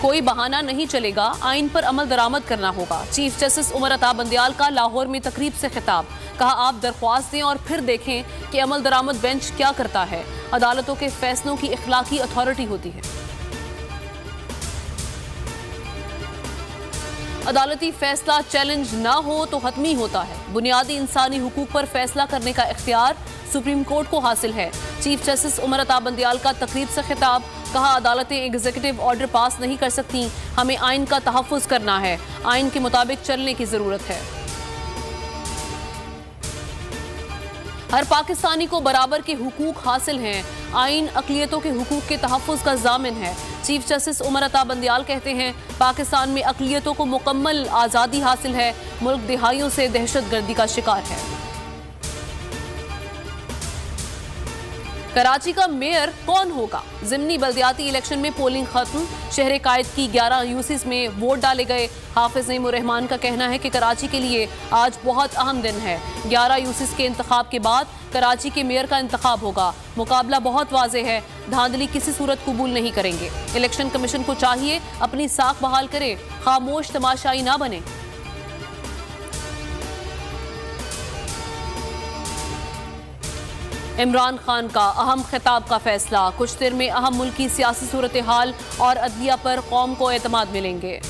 कोई बहाना नहीं चलेगा, आइन पर अमल दरामद करना होगा। चीफ जस्टिस उमर अता बंदियाल का लाहौर में तकरीब से खिताब, कहा आप दरख्वास्त दें और फिर देखें कि अमल दरामद बेंच क्या करता है। अदालतों के फैसलों की इखलाकी अथॉरिटी होती है। अदालती फैसला चैलेंज ना हो तो हतमी होता है। बुनियादी इंसानी हुकूक पर फैसला करने का इख्तियार सुप्रीम कोर्ट को हासिल है। चीफ जस्टिस उमर अता बंदियाल का तकरीब से खिताब, कहा अदालतें एग्जीक्यूटिव ऑर्डर पास नहीं कर सकती, हमें आइन का तहफ़्फ़ुज़ करना है, आइन के मुताबिक चलने की जरूरत है। हर पाकिस्तानी को बराबर के हुकूक हासिल हैं, आइन अक़लियतों के हुकूक के तहफ़्फ़ुज़ का ज़ामिन है। चीफ जस्टिस उमर अता बंदियाल कहते हैं पाकिस्तान में अक़लियतों को मुकम्मल आज़ादी हासिल है, मुल्क दिहाइयों से दहशतगर्दी का शिकार है। कराची का मेयर कौन होगा? ज़िमनी बल्दियाती इलेक्शन में पोलिंग खत्म, शहर कायद की 11 यूसीज में वोट डाले गए। हाफिज नईमुर रहमान का कहना है कि कराची के लिए आज बहुत अहम दिन है। 11 यूसीज के इंतखाब के बाद कराची के मेयर का इंतखाब होगा। मुकाबला बहुत वाज़े है, धांधली किसी सूरत कबूल नहीं करेंगे। इलेक्शन कमीशन को चाहिए अपनी साख बहाल करे, खामोश तमाशाई ना बने। इमरान खान का अहम खिताब का फैसला, कुछ देर में अहम मुल्की सियासी सूरत हाल और अदलिया पर कौम को एतमाद मिलेंगे।